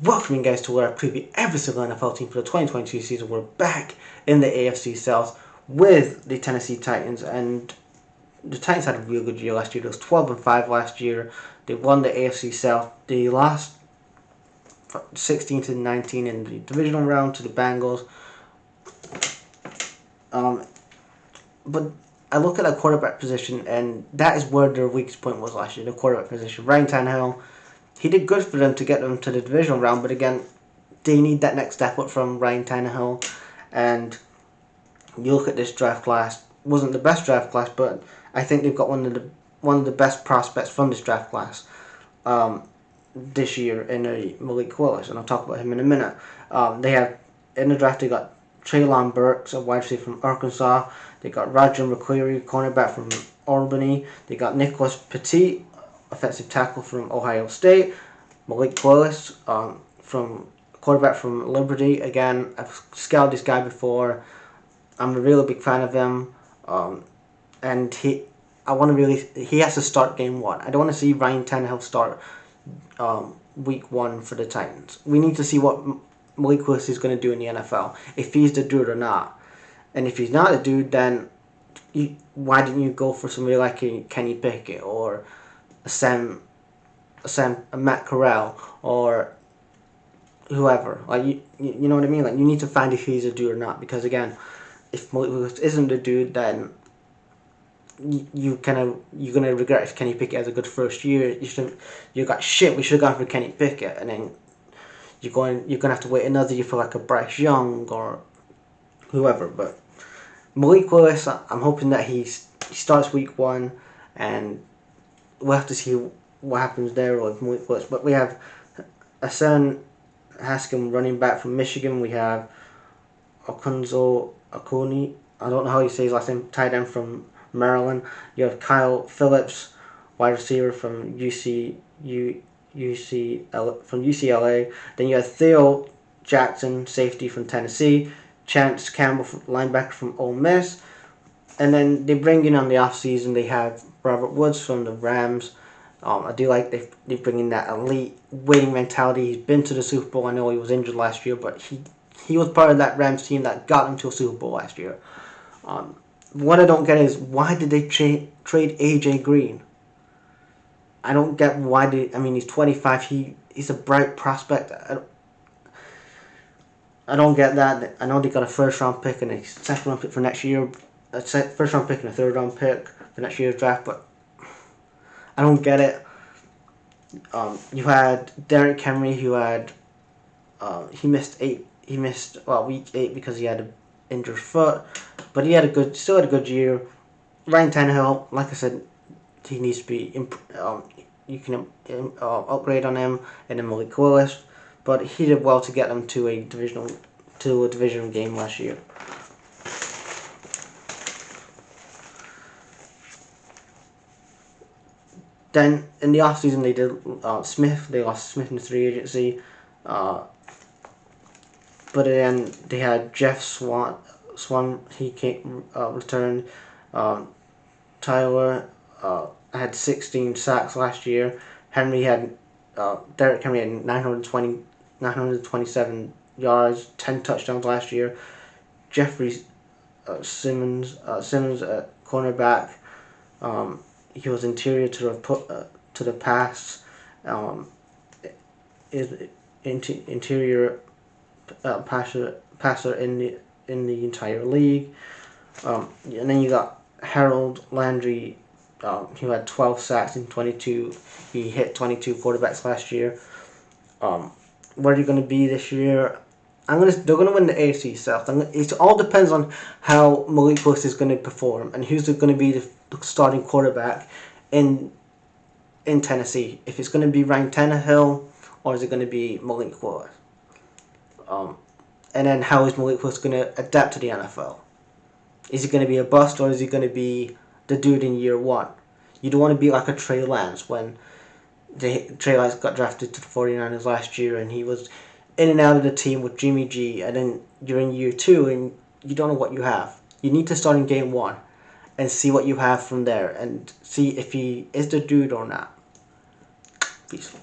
Welcome you guys to where I preview every single NFL team for the 2022 season. We're back in the AFC South with the Tennessee Titans, and the Titans had a real good year last year. They was 12-5 last year. They won the AFC South. They lost 16-19 in the divisional round to the Bengals. But I look at the quarterback position, and that is where their weakest point was last year, the quarterback position. Ryan Tannehill, he did good for them to get them to the divisional round, but again, they need that next step up from Ryan Tannehill. And you look at this draft class, wasn't the best draft class, but I think they've got one of the best prospects from this draft class this year in Malik Willis, and I'll talk about him in a minute. They have in the draft they got Treylon Burks, a wide receiver from Arkansas. They got Roger McQuarrie, cornerback from Albany. They got Nicholas Petit, offensive tackle from Ohio State. Malik Willis, from quarterback from Liberty. Again, I've scouted this guy before. I'm a really big fan of him, and he has to start game one. I don't want to see Ryan Tannehill start week one for the Titans. We need to see what Malik Willis is going to do in the NFL, if he's the dude or not. And if he's not a dude, then why didn't you go for somebody like a Kenny Pickett or a Matt Corral or whoever? Like you know what I mean? Like you need to find if he's a dude or not, because again, if Malik Willis isn't a dude, then you're gonna regret if Kenny Pickett has a good first year. You got shit. We should have gone for Kenny Pickett, and then you're gonna have to wait another year for like a Bryce Young or whoever. But Malik Willis, I'm hoping that he starts week one, and we'll have to see what happens there with Malik Willis. But we have Hassan Haskins, running back from Michigan. We have Okunzo Akoni, I don't know how you say his last name, tight end from Maryland. You have Kyle Phillips, wide receiver from UCLA. Then you have Theo Jackson, safety from Tennessee. Chance Campbell, linebacker from Ole Miss. And then they bring in on the offseason, they have Robert Woods from the Rams. I do like they bring in that elite winning mentality. He's been to the Super Bowl. I know he was injured last year, but he was part of that Rams team that got them to a Super Bowl last year. What I don't get is, why did they trade AJ Green? I don't get why he's 25. He's a bright prospect. I don't get that. I know they got a first round pick and a second round pick for next year. A first round pick and a third round pick for next year's draft, but I don't get it. You had Derrick Henry, who had he missed week 8 because he had an injured foot, but he still had a good year. Ryan Tannehill, like I said, he needs to be you can upgrade on him, and then Malik Willis, but he did well to get them to a divisional game last year. Then in the offseason they did Smith. They lost Smith in the free agency, but then they had Jeff Swan. He came returned. Tyler had 16 sacks last year. Derrick Henry had 927 yards, 10 touchdowns last year. Jeffrey Simmons at cornerback. He was interior to the pass. Interior passer in the entire league. And then you got Harold Landry. He had 12 sacks in 22. He hit 22 quarterbacks last year. Where are you going to be this year? They're going to win the AFC South. It all depends on how Malik Willis is going to perform and who's going to be the starting quarterback in Tennessee. If it's going to be Ryan Tannehill or is it going to be Malik Willis? And then how is Malik Willis going to adapt to the NFL? Is he going to be a bust, or is he going to be the dude in year one? You don't want to be like a Trey Lance when Trey Lance got drafted to the 49ers last year and he was in and out of the team with Jimmy G, and then you're in year 2 and you don't know what you have. You need to start in game 1 and see what you have from there and see if he is the dude or not. Peace.